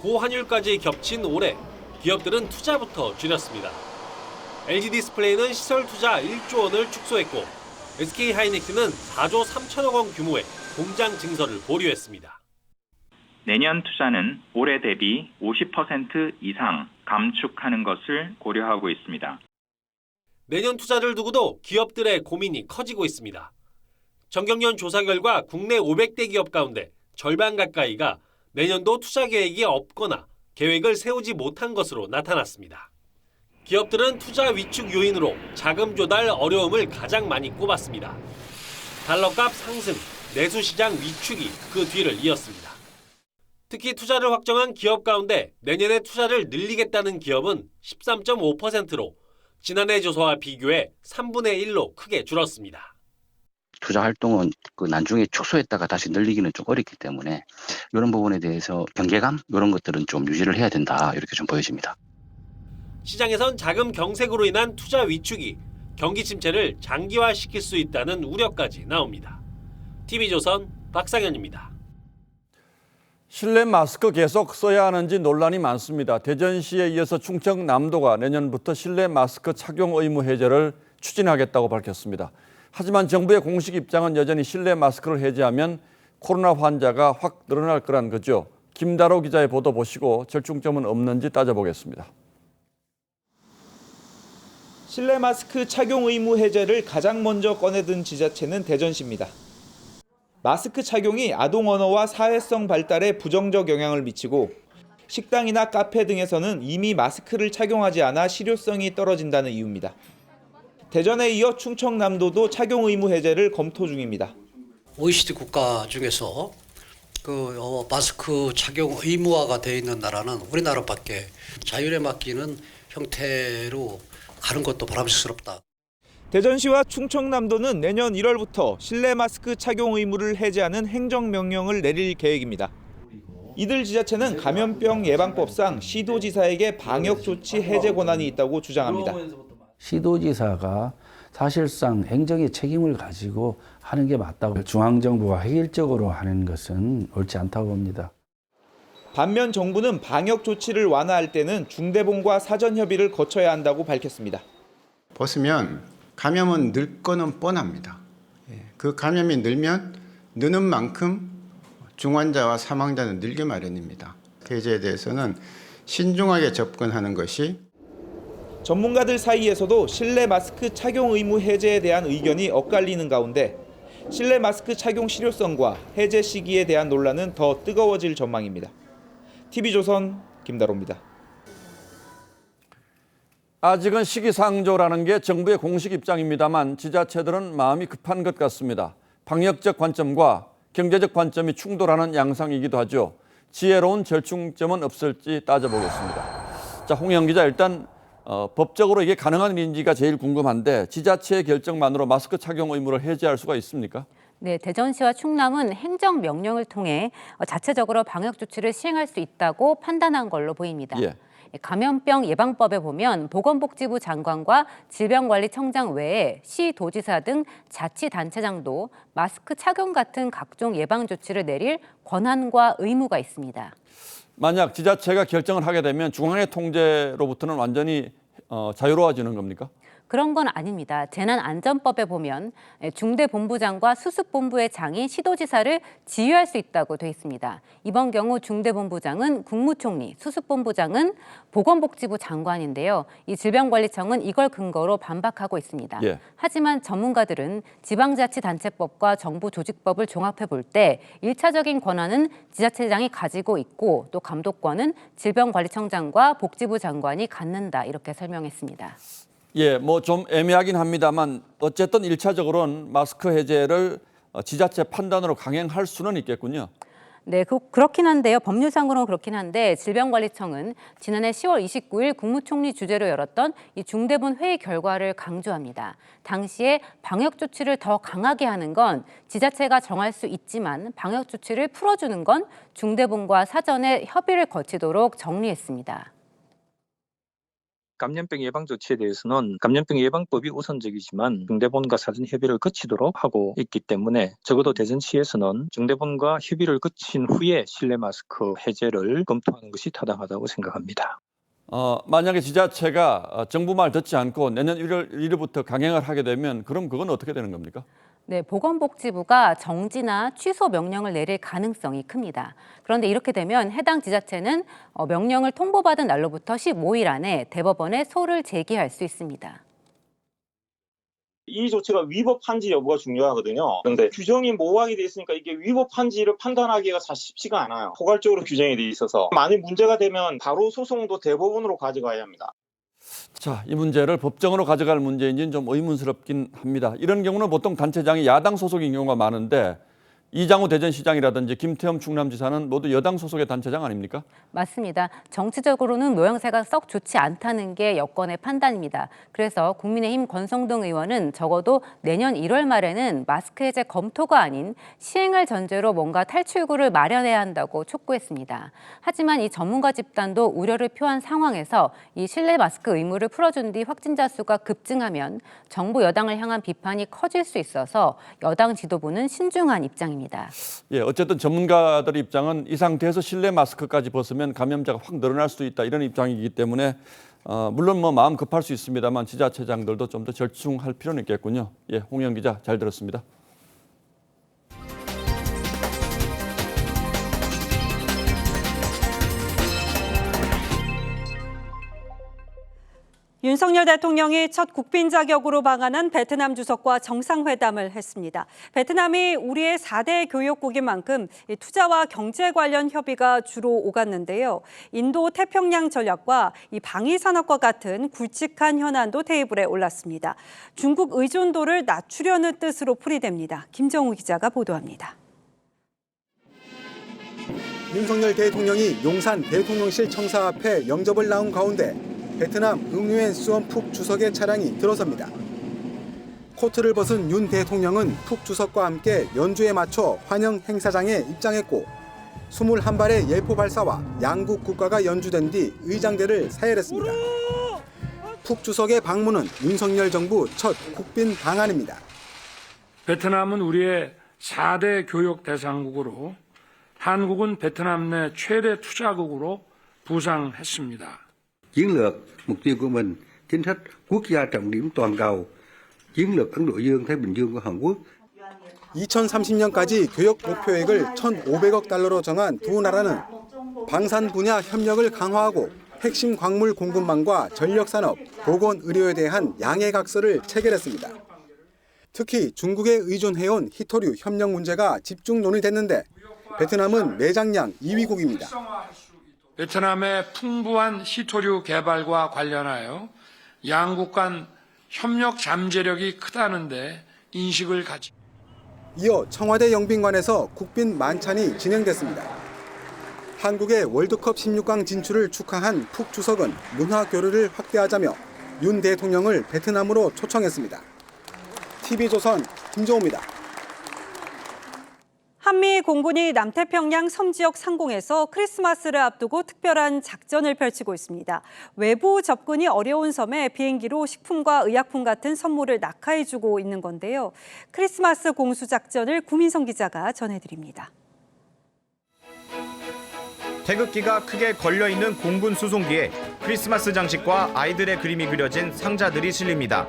고환율까지 겹친 올해 기업들은 투자부터 줄였습니다. LG 디스플레이는 시설 투자 1조 원을 축소했고 SK 하이닉스는 4조 3천억 원 규모의 공장 증설을 보류했습니다. 내년 투자는 올해 대비 50% 이상 감축하는 것을 고려하고 있습니다. 내년 투자를 두고도 기업들의 고민이 커지고 있습니다. 정경련 조사 결과 국내 500대 기업 가운데 절반 가까이가 내년도 투자 계획이 없거나 계획을 세우지 못한 것으로 나타났습니다. 기업들은 투자 위축 요인으로 자금 조달 어려움을 가장 많이 꼽았습니다. 달러값 상승, 내수시장 위축이 그 뒤를 이었습니다. 특히 투자를 확정한 기업 가운데 내년에 투자를 늘리겠다는 기업은 13.5%로 지난해 조사와 비교해 3분의 1로 크게 줄었습니다. 투자 활동은 나중에 축소했다가 다시 늘리기는 좀 어렵기 때문에 이런 부분에 대해서 경계감 이런 것들은 좀 유지를 해야 된다 이렇게 좀 보여집니다. 시장에선 자금 경색으로 인한 투자 위축이 경기 침체를 장기화시킬 수 있다는 우려까지 나옵니다. TV조선 박상현입니다. 실내 마스크 계속 써야 하는지 논란이 많습니다. 대전시에 이어서 충청남도가 내년부터 실내 마스크 착용 의무 해제를 추진하겠다고 밝혔습니다. 하지만 정부의 공식 입장은 여전히 실내 마스크를 해제하면 코로나 환자가 확 늘어날 거란 거죠. 김다로 기자의 보도 보시고 절충점은 없는지 따져보겠습니다. 실내 마스크 착용 의무 해제를 가장 먼저 꺼내든 지자체는 대전시입니다. 마스크 착용이 아동 언어와 사회성 발달에 부정적 영향을 미치고 식당이나 카페 등에서는 이미 마스크를 착용하지 않아 실효성이 떨어진다는 이유입니다. 대전에 이어 충청남도도 착용 의무 해제를 검토 중입니다. OECD 국가 중에서 마스크 착용 의무화가 되어 있는 나라는 우리나라밖에 자율에 맡기는 형태로 가는 것도 바람직스럽다. 대전시와 충청남도는 내년 1월부터 실내 마스크 착용 의무를 해제하는 행정명령을 내릴 계획입니다. 이들 지자체는 감염병 예방법상 시도지사에게 방역조치 해제 권한이 있다고 주장합니다. 시도지사가 사실상 행정의 책임을 가지고 하는 게 맞다고 중앙정부가 획일적으로 하는 것은 옳지 않다고 봅니다. 반면 정부는 방역조치를 완화할 때는 중대본과 사전협의를 거쳐야 한다고 밝혔습니다. 벗으면 감염은 늘 거는 뻔합니다. 그 감염이 늘면 느는 만큼 중환자와 사망자는 늘기 마련입니다. 해제에 대해서는 신중하게 접근하는 것이 전문가들 사이에서도 실내 마스크 착용 의무 해제에 대한 의견이 엇갈리는 가운데 실내 마스크 착용 실효성과 해제 시기에 대한 논란은 더 뜨거워질 전망입니다. TV조선 김다로입니다. 아직은 시기상조라는 게 정부의 공식 입장입니다만 지자체들은 마음이 급한 것 같습니다. 방역적 관점과 경제적 관점이 충돌하는 양상이기도 하죠. 지혜로운 절충점은 없을지 따져보겠습니다. 자, 홍영 기자, 일단 법적으로 이게 가능한 일인지가 제일 궁금한데 지자체의 결정만으로 마스크 착용 의무를 해제할 수가 있습니까? 네, 대전시와 충남은 행정명령을 통해 자체적으로 방역조치를 시행할 수 있다고 판단한 걸로 보입니다. 예. 감염병 예방법에 보면 보건복지부 장관과 질병관리청장 외에 시도지사 등 자치단체장도 마스크 착용 같은 각종 예방조치를 내릴 권한과 의무가 있습니다. 만약 지자체가 결정을 하게 되면 중앙의 통제로부터는 완전히 자유로워지는 겁니까? 그런 건 아닙니다. 재난안전법에 보면 중대본부장과 수습본부의 장이 시도지사를 지휘할 수 있다고 돼 있습니다. 이번 경우 중대본부장은 국무총리, 수습본부장은 보건복지부 장관인데요. 이 질병관리청은 이걸 근거로 반박하고 있습니다. 예. 하지만 전문가들은 지방자치단체법과 정부조직법을 종합해 볼 때 1차적인 권한은 지자체장이 가지고 있고 또 감독권은 질병관리청장과 복지부 장관이 갖는다 이렇게 설명했습니다. 예, 뭐 좀 애매하긴 합니다만 어쨌든 1차적으로는 마스크 해제를 지자체 판단으로 강행할 수는 있겠군요. 네, 그렇긴 한데요. 법률상으로는 그렇긴 한데 질병관리청은 지난해 10월 29일 국무총리 주재로 열었던 이 중대본 회의 결과를 강조합니다. 당시에 방역 조치를 더 강하게 하는 건 지자체가 정할 수 있지만 방역 조치를 풀어주는 건 중대본과 사전에 협의를 거치도록 정리했습니다. 감염병 예방 조치에 대해서는 감염병 예방법이 우선적이지만 중대본과 사전 협의를 거치도록 하고 있기 때문에 적어도 대전시에서는 중대본과 협의를 거친 후에 실내 마스크 해제를 검토하는 것이 타당하다고 생각합니다. 만약에 지자체가 정부 말 듣지 않고 내년 1월 1일부터 강행을 하게 되면 그럼 그건 어떻게 되는 겁니까? 네, 보건복지부가 정지나 취소 명령을 내릴 가능성이 큽니다. 그런데 이렇게 되면 해당 지자체는 명령을 통보받은 날로부터 15일 안에 대법원에 소를 제기할 수 있습니다. 이 조치가 위법한지 여부가 중요하거든요. 그런데 규정이 모호하게 돼 있으니까 이게 위법한지를 판단하기가 사실 쉽지가 않아요. 포괄적으로 규정이 돼 있어서 만일 문제가 되면 바로 소송도 대법원으로 가져가야 합니다. 자, 이 문제를 법정으로 가져갈 문제인지는 좀 의문스럽긴 합니다. 이런 경우는 보통 단체장이 야당 소속인 경우가 많은데 이장우 대전시장이라든지 김태흠 충남지사는 모두 여당 소속의 단체장 아닙니까? 맞습니다. 정치적으로는 모양새가 썩 좋지 않다는 게 여권의 판단입니다. 그래서 국민의힘 권성동 의원은 적어도 내년 1월 말에는 마스크 해제 검토가 아닌 시행할 전제로 뭔가 탈출구를 마련해야 한다고 촉구했습니다. 하지만 이 전문가 집단도 우려를 표한 상황에서 이 실내 마스크 의무를 풀어준 뒤 확진자 수가 급증하면 정부 여당을 향한 비판이 커질 수 있어서 여당 지도부는 신중한 입장입니다. 예, 어쨌든 전문가들의 입장은 이 상태에서 실내 마스크까지 벗으면 감염자가 확 늘어날 수도 있다 이런 입장이기 때문에 물론 뭐 마음 급할 수 있습니다만 지자체장들도 좀 더 절충할 필요는 있겠군요. 예, 홍영 기자 잘 들었습니다. 윤석열 대통령이 첫 국빈 자격으로 방한한 베트남 주석과 정상회담을 했습니다. 베트남이 우리의 4대 교역국인 만큼 투자와 경제 관련 협의가 주로 오갔는데요. 인도 태평양 전략과 이 방위 산업과 같은 굵직한 현안도 테이블에 올랐습니다. 중국 의존도를 낮추려는 뜻으로 풀이됩니다. 김정우 기자가 보도합니다. 윤석열 대통령이 용산 대통령실 청사 앞에 영접을 나온 가운데 베트남 응유엔 수원 푹 주석의 차량이 들어섭니다. 코트를 벗은 윤 대통령은 푹 주석과 함께 연주에 맞춰 환영 행사장에 입장했고 21발의 예포 발사와 양국 국가가 연주된 뒤 의장대를 사열했습니다. 푹 주석의 방문은 윤석열 정부 첫 국빈 방한입니다. 베트남은 우리의 4대 교역 대상국으로 한국은 베트남 내 최대 투자국으로 부상했습니다. Chiến lược, mục tiêu của mình, chính sách quốc gia trọng điểm toàn cầu, chiến lược Ấn Độ Dương, Thái Bình Dương của Hàn Quốc. 2030년까지 교역 목표액을 1,500억 달러로 정한 두 나라는 방산 분야 협력을 강화하고 핵심 광물 공급망과 전력산업, 보건의료에 대한 양해각서를 체결했습니다. 특히 중국에 의존해온 희토류 협력 문제가 집중 논의됐는데 베트남은 매장량 2위국입니다. 베트남의 풍부한 희토류 개발과 관련하여 양국 간 협력 잠재력이 크다는 데 인식을 가지. 이어 청와대 영빈관에서 국빈 만찬이 진행됐습니다. 한국의 월드컵 16강 진출을 축하한 푹 주석은 문화 교류를 확대하자며 윤 대통령을 베트남으로 초청했습니다. TV조선 김정우입니다. 한미 공군이 남태평양 섬지역 상공에서 크리스마스를 앞두고 특별한 작전을 펼치고 있습니다. 외부 접근이 어려운 섬에 비행기로 식품과 의약품 같은 선물을 낙하해주고 있는 건데요. 크리스마스 공수작전을 구민성 기자가 전해드립니다. 태극기가 크게 걸려있는 공군 수송기에 크리스마스 장식과 아이들의 그림이 그려진 상자들이 실립니다.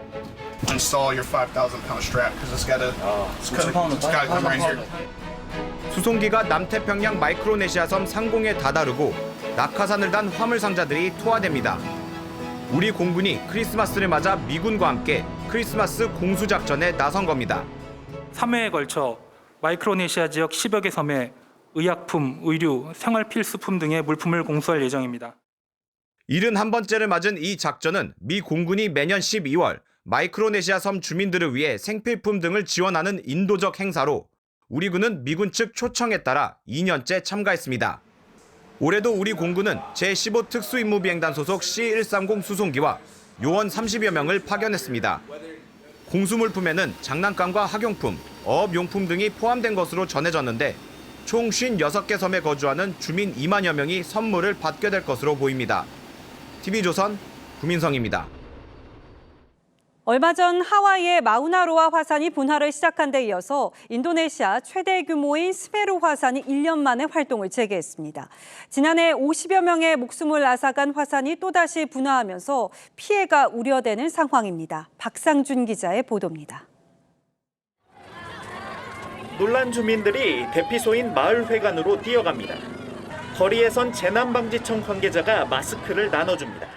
Install your 5,000-pound strap because it's got to come right here. 수송기가 남태평양 마이크로네시아 섬 상공에 다다르고 낙하산을 단 화물 상자들이 투하됩니다. 우리 공군이 크리스마스를 맞아 미군과 함께 크리스마스 공수작전에 나선 겁니다. 3회에 걸쳐 마이크로네시아 지역 10여 개 섬에 의약품, 의류, 생활필수품 등의 물품을 공수할 예정입니다. 71번째를 맞은 이 작전은 미 공군이 매년 12월 마이크로네시아 섬 주민들을 위해 생필품 등을 지원하는 인도적 행사로 우리 군은 미군 측 초청에 따라 2년째 참가했습니다. 올해도 우리 공군은 제15 특수임무비행단 소속 C-130 수송기와 요원 30여 명을 파견했습니다. 공수물품에는 장난감과 학용품, 어업용품 등이 포함된 것으로 전해졌는데 총 56개 섬에 거주하는 주민 2만여 명이 선물을 받게 될 것으로 보입니다. TV조선 구민성입니다. 얼마 전 하와이의 마우나로아 화산이 분화를 시작한 데 이어서 인도네시아 최대 규모인 스메루 화산이 1년 만에 활동을 재개했습니다. 지난해 50여 명의 목숨을 앗아간 화산이 또다시 분화하면서 피해가 우려되는 상황입니다. 박상준 기자의 보도입니다. 놀란 주민들이 대피소인 마을회관으로 뛰어갑니다. 거리에 선 재난방지청 관계자가 마스크를 나눠줍니다.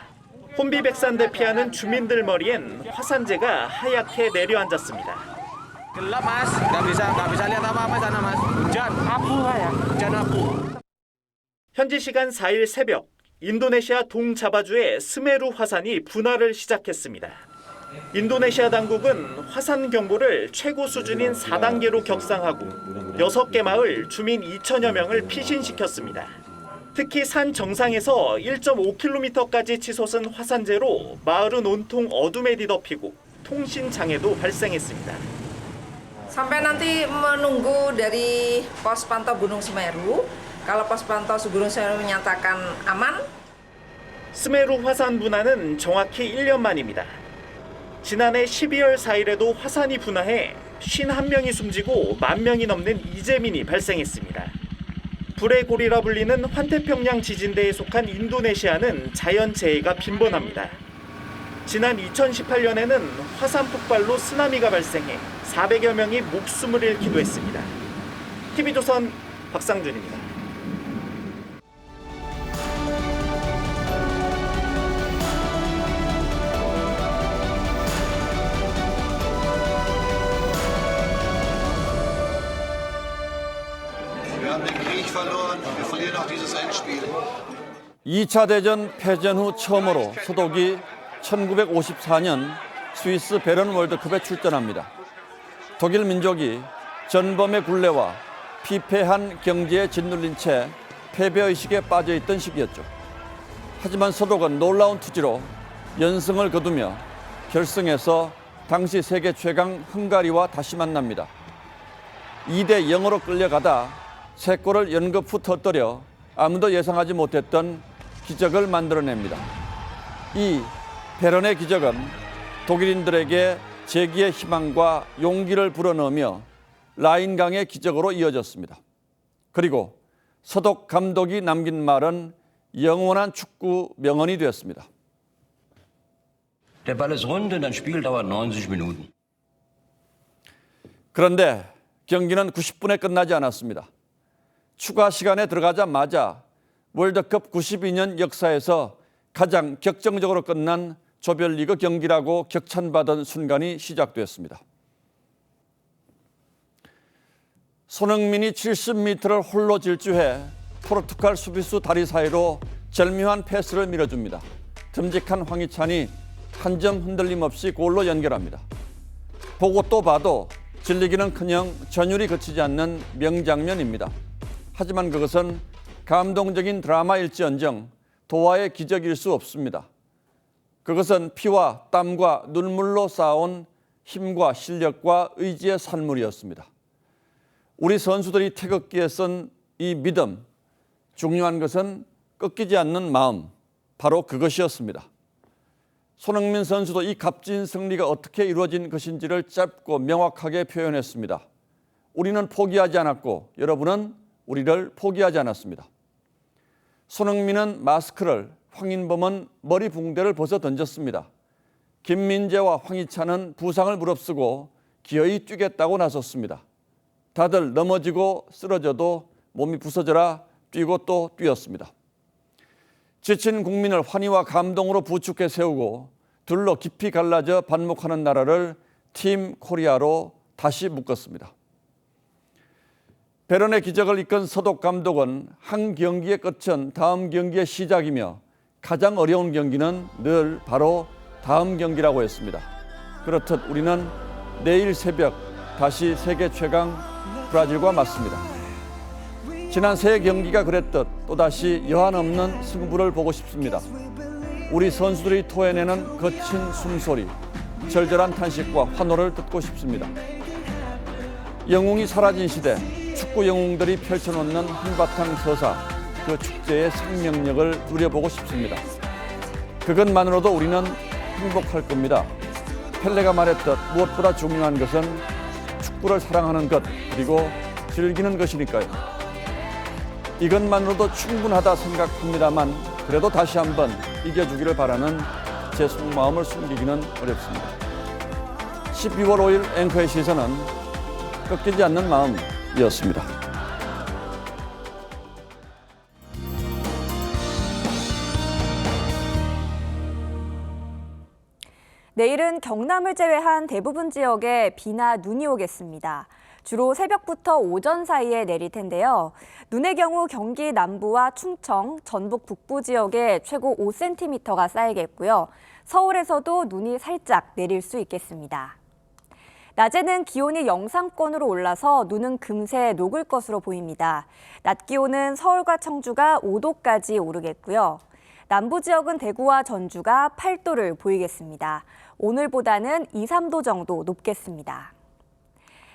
혼비백산 대피하는 주민들 머리엔 화산재가 하얗게 내려앉았습니다. 현지 시간 4일 새벽, 인도네시아 동자바주의 스메루 화산이 분화를 시작했습니다. 인도네시아 당국은 화산 경보를 최고 수준인 4단계로 격상하고 6개 마을 주민 2천여 명을 피신시켰습니다. 특히 산 정상에서 1.5km까지 치솟은 화산재로 마을은 온통 어둠에 뒤덮이고 통신 장애도 발생했습니다. Sampai nanti menunggu dari pos pantau Gunung Semeru. Kalau pos pantau Gunung Semeru menyatakan aman. 스메루 화산 분화는 정확히 1년 만입니다. 지난해 12월 4일에도 화산이 분화해 51명이 숨지고 10,000명이 넘는 이재민이 발생했습니다. 불의 고리라 불리는 환태평양 지진대에 속한 인도네시아는 자연재해가 빈번합니다. 지난 2018년에는 화산 폭발로 쓰나미가 발생해 400여 명이 목숨을 잃기도 했습니다. TV조선 박상준입니다. Wir haben den Krieg verloren und wir verlieren auch dieses Endspiel. 2차 대전 패전 후 처음으로 서독이 1954년 스위스 베른 월드컵에 출전합니다. 독일 민족이 전범의 굴레와 피폐한 경제에 짓눌린 채 패배의식에 빠져있던 시기였죠. 하지만 서독은 놀라운 투지로 연승을 거두며 결승에서 당시 세계 최강 헝가리와 다시 만납니다. 2대 0으로 끌려가다 3골을 연급 후 터뜨려 아무도 예상하지 못했던 기적을 만들어냅니다. 이 베른의 기적은 독일인들에게 재기의 희망과 용기를 불어넣으며 라인강의 기적으로 이어졌습니다. 그리고 서독 감독이 남긴 말은 영원한 축구 명언이 되었습니다. Der Ball ist rund und ein Spiel dauert 90 Minuten. 그런데 경기는 90분에 끝나지 않았습니다. 추가 시간에 들어가자마자 월드컵 92년 역사에서 가장 격정적으로 끝난 조별리그 경기라고 격찬받은 순간이 시작되었습니다. 손흥민이 70m를 홀로 질주해 포르투갈 수비수 다리 사이로 절묘한 패스를 밀어줍니다. 듬직한 황희찬이 한 점 흔들림 없이 골로 연결합니다. 보고 또 봐도 질리기는커녕 전율이 그치지 않는 명장면입니다. 하지만 그것은 감동적인 드라마일지언정 도화의 기적일 수 없습니다. 그것은 피와 땀과 눈물로 쌓아온 힘과 실력과 의지의 산물이었습니다. 우리 선수들이 태극기에 쓴 이 믿음, 중요한 것은 꺾이지 않는 마음, 바로 그것이었습니다. 손흥민 선수도 이 값진 승리가 어떻게 이루어진 것인지를 짧고 명확하게 표현했습니다. 우리는 포기하지 않았고 여러분은 우리를 포기하지 않았습니다. 손흥민은 마스크를, 황인범은 머리 붕대를 벗어 던졌습니다. 김민재와 황희찬은 부상을 무릅쓰고 기어이 뛰겠다고 나섰습니다. 다들 넘어지고 쓰러져도 몸이 부서져라 뛰고 또 뛰었습니다. 지친 국민을 환희와 감동으로 부축해 세우고 둘로 깊이 갈라져 반목하는 나라를 팀 코리아로 다시 묶었습니다. 베른의 기적을 이끈 서독 감독은 한 경기의 끝은 다음 경기의 시작이며 가장 어려운 경기는 늘 바로 다음 경기라고 했습니다. 그렇듯 우리는 내일 새벽 다시 세계 최강 브라질과 맞습니다. 지난 세 경기가 그랬듯 또다시 여한 없는 승부를 보고 싶습니다. 우리 선수들이 토해내는 거친 숨소리, 절절한 탄식과 환호를 듣고 싶습니다. 영웅이 사라진 시대, 축구 영웅들이 펼쳐놓는 한바탕 서사, 그 축제의 생명력을 누려보고 싶습니다. 그것만으로도 우리는 행복할 겁니다. 펠레가 말했듯 무엇보다 중요한 것은 축구를 사랑하는 것, 그리고 즐기는 것이니까요. 이것만으로도 충분하다 생각합니다만 그래도 다시 한번 이겨주기를 바라는 제 속마음을 숨기기는 어렵습니다. 12월 5일 앵커의 시선은 꺾이지 않는 마음이었습니다. 내일은 경남을 제외한 대부분 지역에 비나 눈이 오겠습니다. 주로 새벽부터 오전 사이에 내릴 텐데요. 눈의 경우 경기 남부와 충청, 전북 북부 지역에 최고 5cm가 쌓이겠고요. 서울에서도 눈이 살짝 내릴 수 있겠습니다. 낮에는 기온이 영상권으로 올라서 눈은 금세 녹을 것으로 보입니다. 낮 기온은 서울과 청주가 5도까지 오르겠고요. 남부 지역은 대구와 전주가 8도를 보이겠습니다. 오늘보다는 2, 3도 정도 높겠습니다.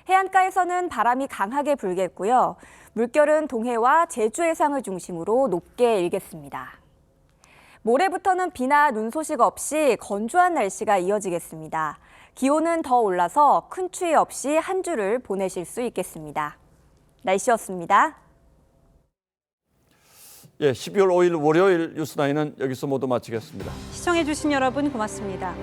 해안가에서는 바람이 강하게 불겠고요. 물결은 동해와 제주 해상을 중심으로 높게 일겠습니다. 모레부터는 비나 눈 소식 없이 건조한 날씨가 이어지겠습니다. 기온은 더 올라서 큰 추위 없이 한 주를 보내실 수 있겠습니다. 날씨였습니다. 예, 12월 5일 월요일 뉴스나인은 여기서 모두 마치겠습니다. 시청해주신 여러분 고맙습니다.